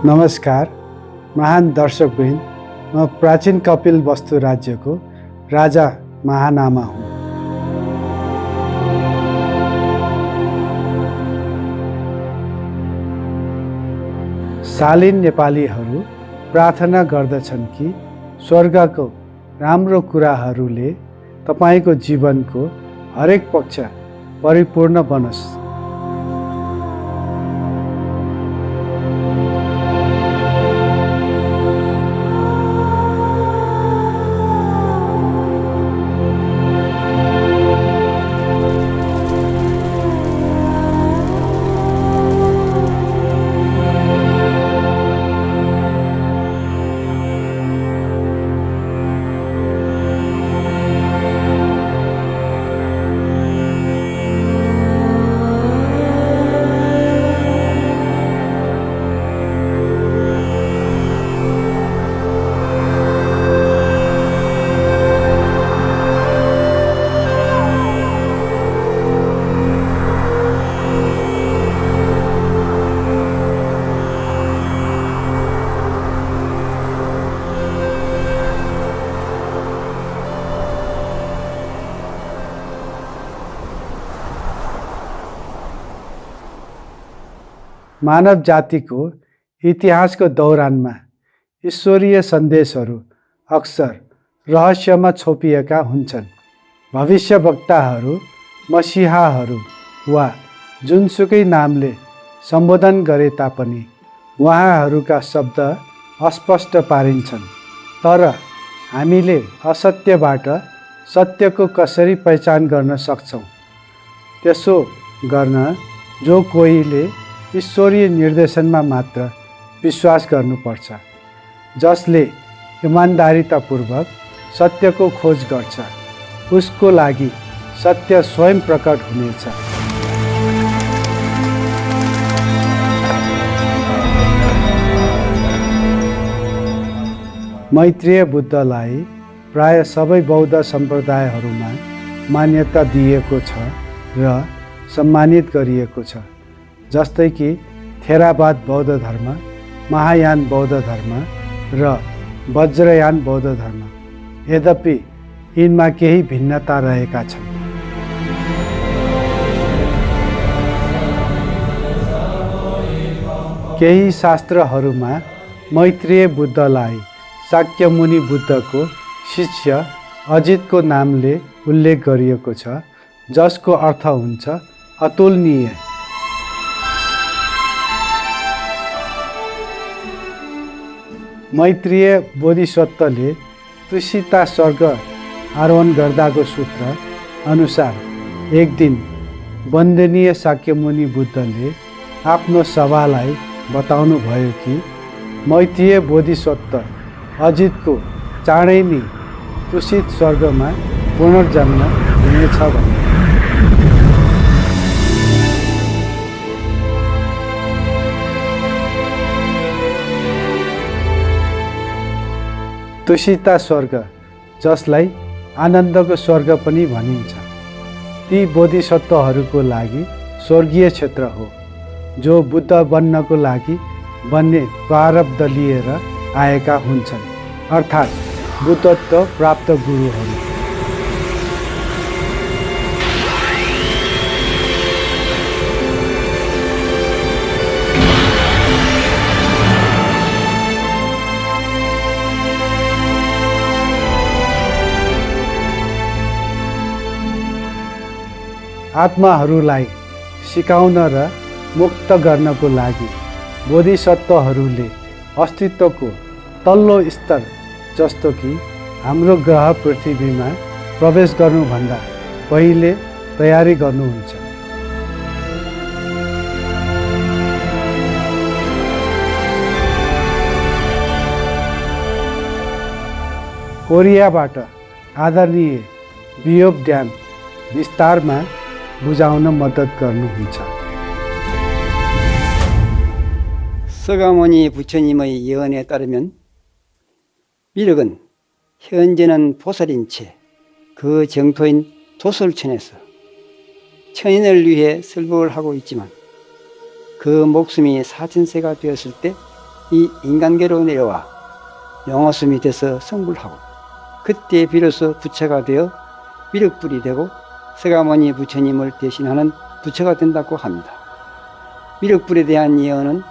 नमस्कार महान दर्शकवृन्द, म प्राचीन कपिल वस्तु राज्यको राजा महानामा हुँ। शालीन नेपालीहरू प्रार्थना गर्दछन् कि स्वर्गको राम्रो कुराहरूले तपाईको जीवनको हरेक पक्ष परिपूर्ण बनोस्। मानव जातिको इतिहासको दौरानमा ईश्वरीय सन्देशहरू अक्सर रहस्यमा छोपिएका हुन्छन्। भविष्यवक्ताहरू, मसीहाहरू वा जुनसुकै नामले सम्बोधन गरे तापनि उहाँहरूका शब्द अस्पष्ट पारिन्छन्। तर हामीले असत्यबाट सत्यको कसरी पहिचान गर्न सक्छौँ? त्यसो गर्न जो कोहीले ईश्वरीय निर्देशनमा मात्र विश्वास गर्नुपर्छ, जसले इमानदारीतापूर्वक सत्यको खोज गर्छ, उसको लागि सत्य स्वयं प्रकट हुनेछ। मैत्रेय बुद्धलाई प्राय सबै बौद्ध सम्प्रदायहरूमा मान्यता दिएको छ र सम्मानित गरिएको छ, जस्तै कि थेरावाद बौद्ध धर्म, महायान बौद्ध धर्म र वज्रयान बौद्ध धर्म। यद्यपि यिनमा केही भिन्नता रहेका छन्। केही शास्त्रहरूमा मैत्रेय बुद्धलाई शाक्यमुनि बुद्धको शिष्य अजितको नामले उल्लेख गरिएको छ, जसको अर्थ हुन्छ अतुलनीय। मैत्रेय बोधिसत्वले तुसिता स्वर्ग आरोहण गर्दाको सूत्र अनुसार एक दिन वन्दनीय शाक्यमुनि बुद्धले आफ्नो सभालाई बताउनु भयो कि मैत्रेय बोधिसत्व अजितको चाँडै नै तुसित स्वर्गमा पुनर्जन्म हुनेछ भने। तुसिता स्वर्ग, जसलाई आनन्दको स्वर्ग पनि भनिन्छ, ती बोधिसत्वहरूको लागि स्वर्गीय क्षेत्र हो, जो बुद्ध बन्नको लागि बन्ने प्रारब्ध लिएर आएका हुन्छन्, अर्थात् बुद्धत्व प्राप्त गुरुहरू। आत्माहरूलाई सिकाउन र मुक्त गर्नको लागि बोधिसत्वहरूले अस्तित्वको तल्लो स्तर, जस्तो कि हाम्रो ग्रह पृथ्वीमा प्रवेश गर्नुभन्दा पहिले तयारी गर्नुहुन्छ। कोरियाबाट आदरणीय बियोब ड्याम विस्तारमा बुझाउन मद्दत गर्नुहुन्छ। 서가모니 부처님의 예언에 따르면 미륵은 현재는 보살인 채 그 정토인 도솔천에서 천인을 위해 설법을 하고 있지만 그 목숨이 4000세가 되었을 때 이 인간계로 내려와 영호수 밑에서 성불하고 그때 비로소 부처가 되어 미륵불이 되고 서가모니 부처님을 대신하는 부처가 된다고 합니다. 미륵불에 대한 예언은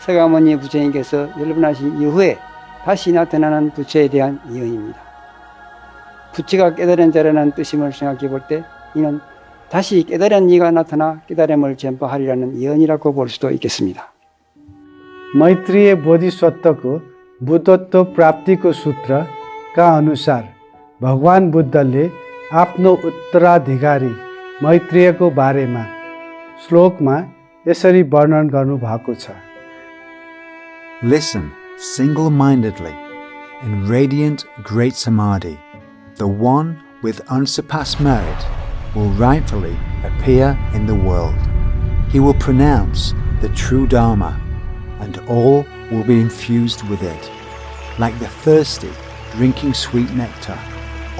서가모니 부처님께서 열반하신 이후에 다시 나타나는 부처에 대한 예언입니다. 부처가 깨달은 자라는 뜻임을 생각해 볼 때 이는 다시 깨달은 이가 나타나 깨달음을 전파하리라는 예언이라고 볼 수도 있겠습니다. मैत्रेय बोधिसत्वको बुद्धत्व प्राप्तिको सूत्रका अनुसार भगवान बुद्धले आफ्नो उत्तराधिकारी मैत्रेयको बारेमा श्लोकमा यसरी वर्णन गर्नुभएको छ। Listen single-mindedly in radiant great samadhi. The one with unsurpassed merit will rightfully appear in the world. He will pronounce the true Dharma, and all will be infused with it. Like the thirsty drinking sweet nectar,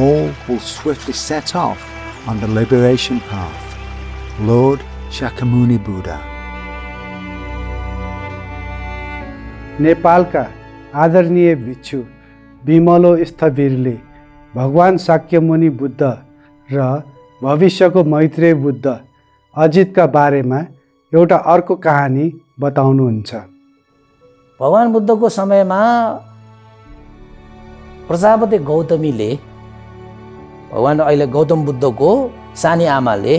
all will swiftly set off on the liberation path. Lord Shakyamuni Buddha. नेपालका आदरणीय भिक्षु बिमलो स्थविरले भगवान शाक्यमुनि बुद्ध र भविष्यको मैत्रेय बुद्ध अजितका बारेमा एउटा अर्को कहानी बताउनुहुन्छ। भगवान बुद्धको समयमा प्रजापति गौतमीले भगवान अहिले गौतम बुद्धको सानी आमाले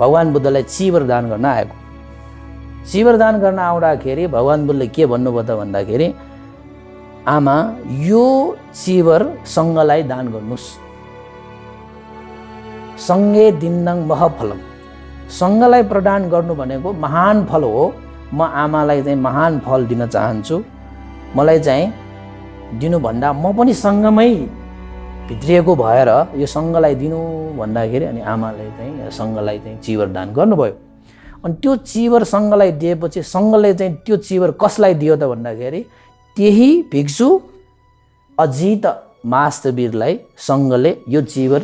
भगवान बुद्धलाई चिवर दान गर्न आएको। चिवर दान गर्न आउँदाखेरि भगवान बुद्धले के भन्नुभयो त भन्दाखेरि आमा यो चिवर सङ्घलाई दान गर्नुस्। सङ्घे दिन्नं महफलम, सङ्घलाई प्रदान गर्नु भनेको महान फल हो। म आमालाई चाहिँ महान फल दिन चाहन्छु, मलाई चाहिँ दिनुभन्दा म पनि सङ्घमै भित्रिएको भएर यो सङ्घलाई दिनु भन्दाखेरि अनि आमाले चाहिँ सङ्घलाई चाहिँ चिवर दान गर्नुभयो। अनि त्यो चिवर सङ्घलाई दिएपछि सङ्घले चाहिँ त्यो चिवर कसलाई दियो त भन्दाखेरि त्यही भिक्षु अजित महास्तवीरलाई सङ्घले यो चिवर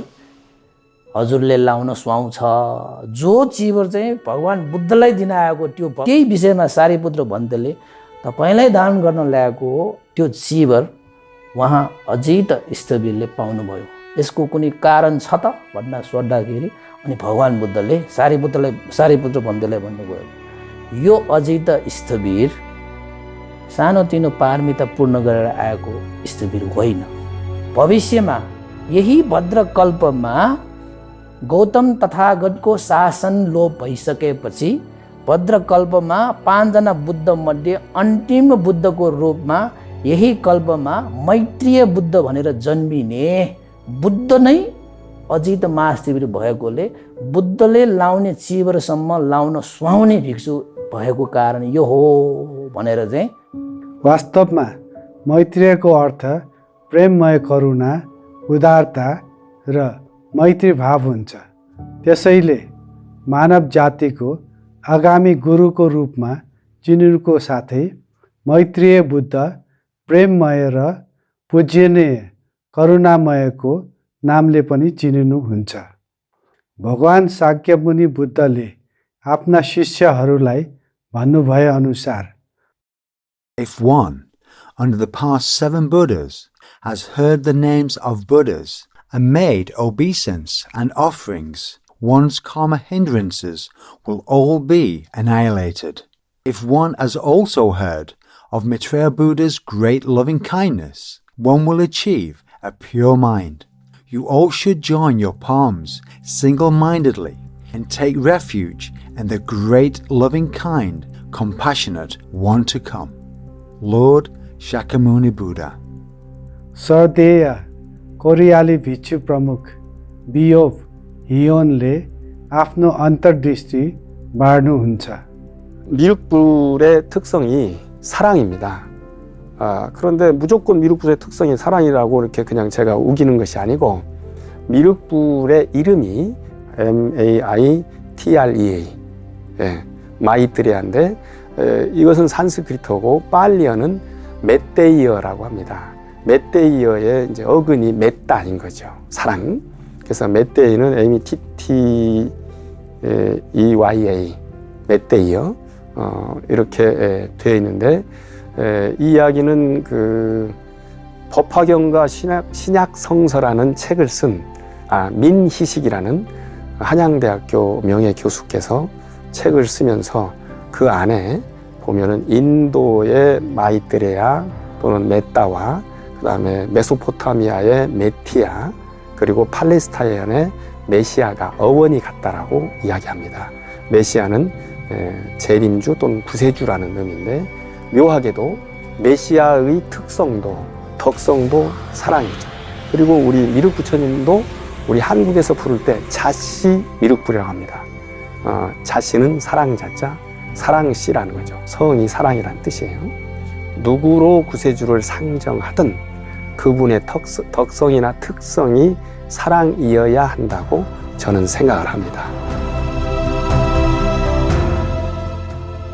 हजुरले लाउन सुहाउँछ। जो चिवर चाहिँ भगवान बुद्धलाई दिन आएको त्यो त्यही विषयमा सारीपुत्र भन्तेले तपाईँलाई दान गर्न ल्याएको त्यो चिवर उहाँ अजित स्थवीरले पाउनुभयो। यसको कुनै कारण छ त भनेर सोद्धाखेरि अनि भगवान बुद्धले सारीपुत्र भन्तेलाई भन्नुभयो यो अजित स्थवीर सानोतिनो पारमिता पूर्ण गरेर आएको स्थवीर होइन। भविष्यमा यही भद्रकल्पमा गौतम तथागतको शासन लोप भइसकेपछि भद्रकल्पमा 5 जना बुद्ध मध्ये अन्तिम बुद्धको रूपमा यही कल्पमा मैत्रेय बुद्ध भनेर जन्मिने बुद्ध नै अजित महास्थविर भएकोले बुद्धले लाउने चिवरसम्म लाउन सुहाउने भिक्षु भएको कारण यो हो भनेर चाहिँ वास्तवमा मैत्रेयको अर्थ प्रेममय करुणा, उदारता र मैत्री भाव हुन्छ। त्यसैले मानव जातिको आगामी गुरुको रूपमा चिनिनुको साथै मैत्रेय बुद्ध प्रेममय र पूज्यनीय करुणामयको नामले पनि चिनिनुहुन्छ। भगवान शाक्यमुनि बुद्धले आफ्ना शिष्यहरूलाई भन्नुभए अनुसार If one, under the past 7 Buddhas, has heard the names of Buddhas and made obeisance and offerings, one's karma hindrances will all be annihilated. If one has also heard of Maitreya Buddha's great loving kindness, one will achieve a pure mind. You all should join your palms single-mindedly and take refuge in the great loving kind, compassionate one to come. Lord Shakyamuni Buddha. सरदेय कोरियाली भिक्षु प्रमुख बियोब हियोनले आफ्नो अन्तर्दृष्टि बाँड्नुहुन्छ। 미륵불의 특성이 사랑입니다. 그런데 무조건 미륵불의 특성이 사랑이라고 이렇게 그냥 제가 우기는 것이 아니고 미륵불의 이름이 MAITREA 마이트레아인데 이것은 산스크리트어고 팔리어는 메테이어라고 합니다. 메테이어의 이제 어근이 메따인 거죠. 사랑. 그래서 메테이는 METTEYA 메테이어 이렇게 되어 있는데 이 이야기는 그 법화경과 신약 성서라는 책을 쓴 민희식이라는 한양대학교 명예 교수께서 책을 쓰면서 그 안에 보면은 인도의 마이뜨레야 또는 메따와 그다음에 메소포타미아의 메티아 그리고 팔레스타인의 메시아가 어원이 같다라고 이야기합니다. 메시아는 재림주 또는 구세주라는 의미인데 묘하게도 메시아의 특성도 덕성도 사랑이죠. 그리고 우리 미륵부처님도 우리 한국에서 부를 때 자씨 미륵부라고 합니다. 자씨는 사랑자자, 사랑씨라는 거죠. 성이 사랑이라는 뜻이에요. 누구로 구세주를 상정하든 그분의 덕성이나 특성이 사랑이어야 한다고 저는 생각을 합니다.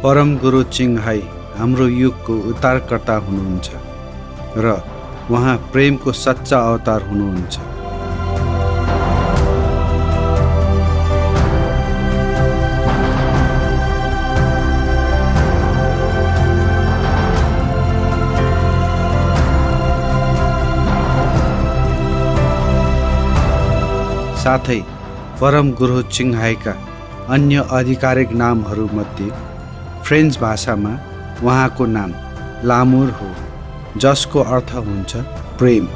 परम गुरु चिङहाई हाम्रो युगको उद्धारकर्ता हुनुहुन्छ र उहाँ प्रेमको सच्चा अवतार हुनुहुन्छ। साथै परम गुरु चिङहाईका अन्य आधिकारिक नामहरूमध्ये फ्रेन्च भाषामा उहाँको नाम लामुर हो, जसको अर्थ हुन्छ प्रेम।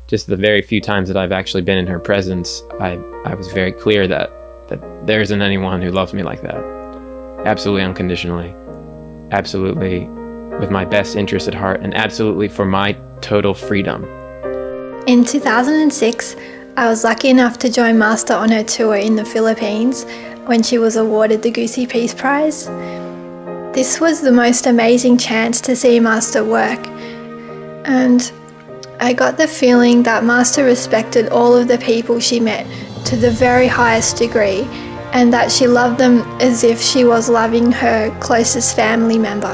Just the very few times that I've actually been in her presence, I was very clear that there isn't anyone who loves me like that. Absolutely unconditionally. Absolutely with my best interest at heart, and absolutely for my total freedom. In 2006, I was lucky enough to join Master on her tour in the Philippines when she was awarded the Goosey Peace Prize. This was the most amazing chance to see Master work, and I got the feeling that Master respected all of the people she met to the very highest degree, and that she loved them as if she was loving her closest family member.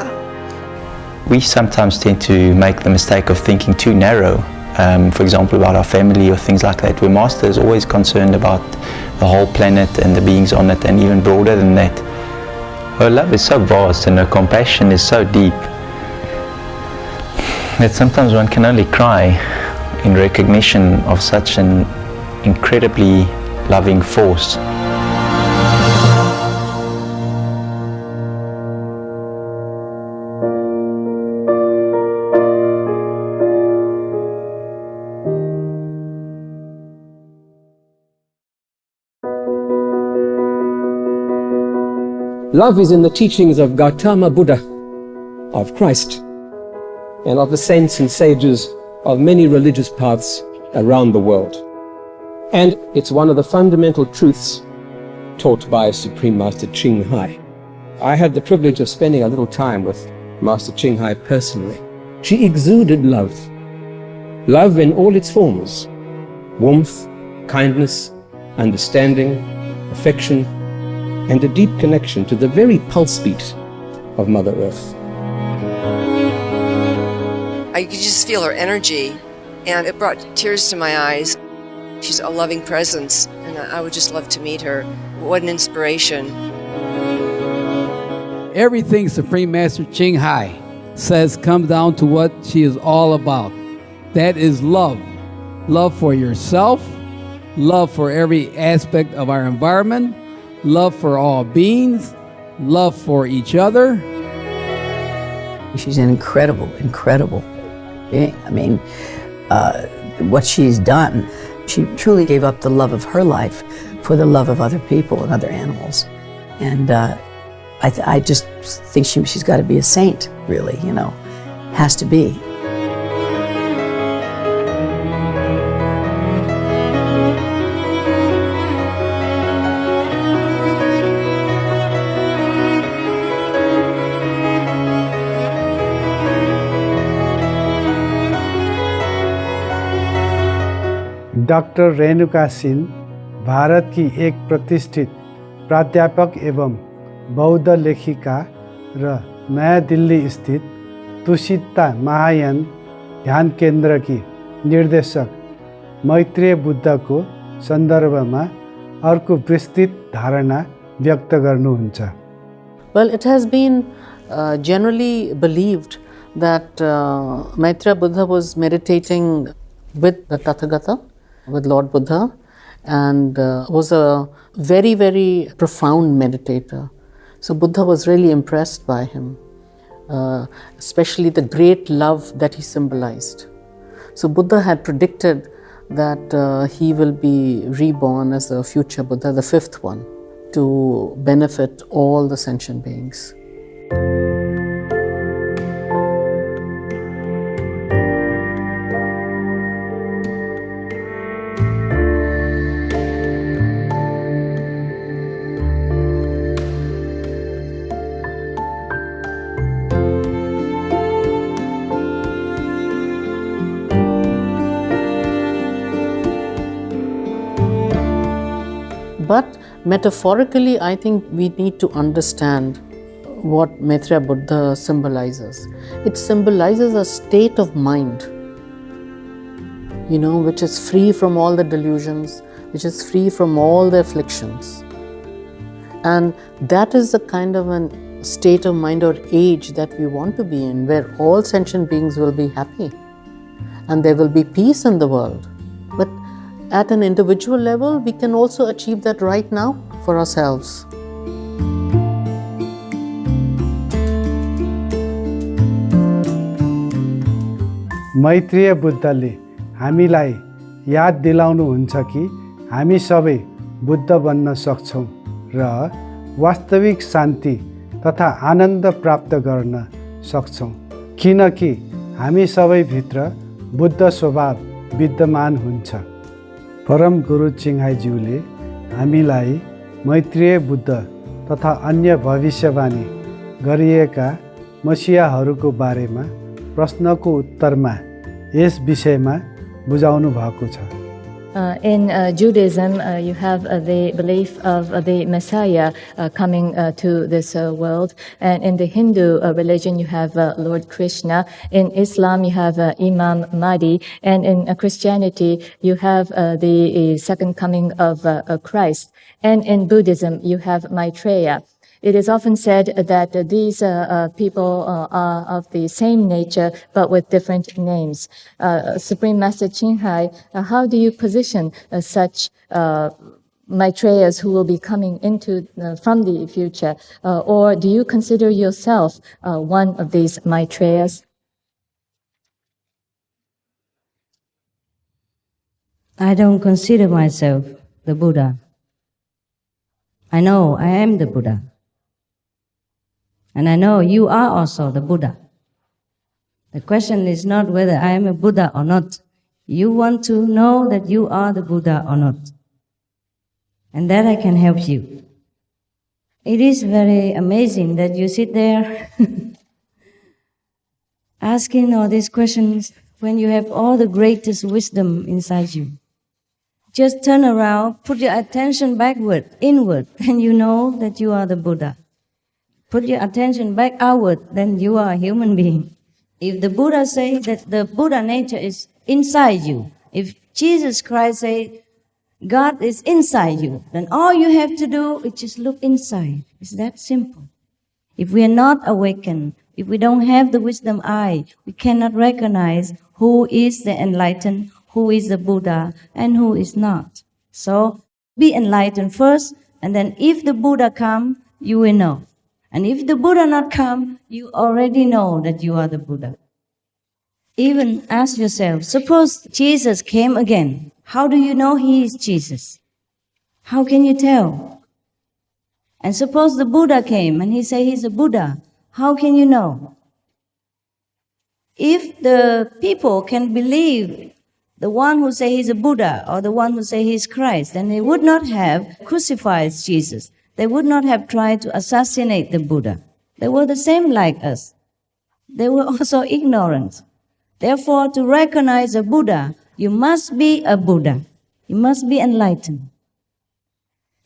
We sometimes tend to make the mistake of thinking too narrow, for example about our family or things like that, where Master is always concerned about the whole planet and the beings on it, and even broader than that. Her love is so vast and her compassion is so deep that sometimes one can only cry in recognition of such an incredibly loving force. Love is in the teachings of Gautama Buddha, of Christ, and of the saints and sages of many religious paths around the world. And it's one of the fundamental truths taught by Supreme Master Ching Hai. I had the privilege of spending a little time with Master Ching Hai personally. She exuded love. Love in all its forms. Warmth, kindness, understanding, affection, and a deep connection to the very pulse beat of Mother Earth. I could just feel her energy, and it brought tears to my eyes. She's a loving presence, and I would just love to meet her. What an inspiration. Everything Supreme Master Ching Hai says comes down to what she is all about. That is love. Love for yourself, love for every aspect of our environment, love for all beings, love for each other. She's an incredible being. I mean, what she's done, she truly gave up the love of her life for the love of other people and other animals. And I just think she's got to be a saint, really, you know, has to be. Doctor Renuka Singh Bharat की एक प्रतिष्ठित प्राध्यापक एवं बौद्ध लेखिका र नयाँ दिल्ली स्थित तुसिता महायान ध्यान केन्द्रकी निर्देशक मैत्रेय बुद्धको सन्दर्भमा अर्को विस्तृत धारणा व्यक्त गर्नुहुन्छ। Well, it has been generally believed that Maitreya Buddha was meditating with the Tathagata, with Lord Buddha, and was a very, very profound meditator. So Buddha was really impressed by him, especially the great love that he symbolized. So Buddha had predicted that he will be reborn as the future Buddha, the fifth one, to benefit all the sentient beings. But metaphorically, I think we need to understand what Maitreya Buddha symbolizes. It symbolizes a state of mind, which is free from all the delusions, which is free from all the afflictions. And that is the kind of a state of mind or age that we want to be in, where all sentient beings will be happy and there will be peace in the world. But at an individual level, we can also achieve that right now for ourselves. Maitreya बुद्धले हामीलाई याद दिलाउनुहुन्छ कि हामी सबै बुद्ध बन्न सक्छौं र वास्तविक शान्ति तथा आनन्द प्राप्त गर्न सक्छौं, किनकि हामी सबै भित्र बुद्ध स्वभाव विद्यमान हुन्छ। परम गुरु चिङहाइज्यूले हामीलाई मैत्रेय बुद्ध तथा अन्य भविष्यवाणी गरिएका मसियाहरूको बारेमा प्रश्नको उत्तरमा यस विषयमा बुझाउनु भएको छ। In Judaism, you have the belief of the Messiah coming to this world. And in the Hindu religion, you have Lord Krishna. In Islam, you have Imam Mahdi. And in Christianity, you have the second coming of Christ. And in Buddhism, you have Maitreya. It is often said that these people are of the same nature, but with different names. Supreme Master Qinghai, how do you position such Maitreyas who will be coming into from the future? Or do you consider yourself one of these Maitreyas? I don't consider myself the Buddha. I know I am the Buddha. And I know you are also the Buddha. The question is not whether I am a Buddha or not. You want to know that you are the Buddha or not. And that I can help you. It is very amazing that you sit there asking all these questions when you have all the greatest wisdom inside you. Just turn around, put your attention backward, inward, and you know that you are the Buddha. Put your attention back outward, then you are a human being. If the Buddha says that the Buddha nature is inside you, if Jesus Christ says God is inside you, then all you have to do is just look inside. It's that simple. If we are not awakened, if we don't have the wisdom eye, we cannot recognize who is the enlightened, who is the Buddha, and who is not. So be enlightened first, and then if the Buddha come, you will know. And if the Buddha not come, you already know that you are the Buddha. Even ask yourself, suppose Jesus came again. How do you know he is Jesus? How can you tell? And suppose the Buddha came and he say he's a Buddha. How can you know? If the people can believe the one who say he's a Buddha or the one who say he's Christ, then they would not have crucified Jesus. They would not have tried to assassinate the Buddha. They were the same like us. They were also ignorant. Therefore, to recognize a Buddha, you must be a Buddha. You must be enlightened.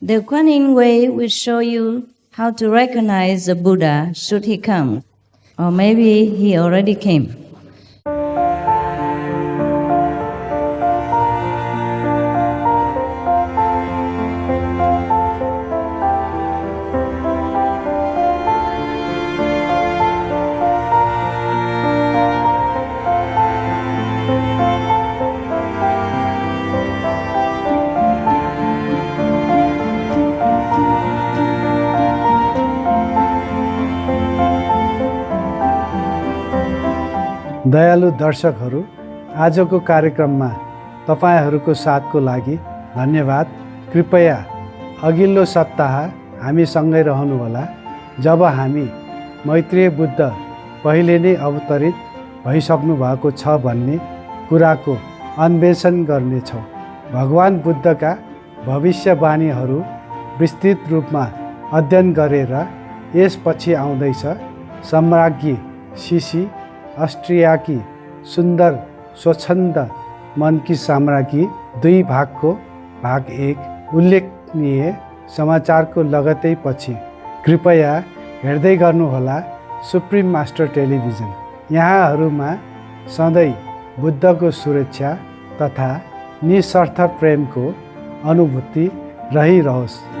The Kuan Yin way will show you how to recognize the Buddha should he come, or maybe he already came. दयालु दर्शकहरू, आजको कार्यक्रममा तपाईहरूको साथको लागि धन्यवाद। कृपया अघिल्लो सप्ताह हामीसँगै रहनुहोला जब हामी मैत्रेय बुद्ध पहिले नै अवतरित भइसक्नु भएको छ भन्ने कुराको अन्वेषण गर्नेछौँ। भगवान बुद्धका भविष्यवाणीहरू विस्तृत रूपमा अध्ययन गरेर यसपछि आउँदैछ सम्राज्ञी सिसी अस्ट्रियाकी सुन्दर स्वच्छन्द मनकी साम्राज्ञी 2 भागको भाग 1 उल्लेखनीय समाचारको लगतै पछि। कृपया हेर्दै गर्नुहोला सुप्रिम मास्टर टेलिभिजन। यहाँहरूमा सधैँ बुद्धको सुरक्षा तथा निस्वार्थ प्रेमको अनुभूति रहिरहोस्।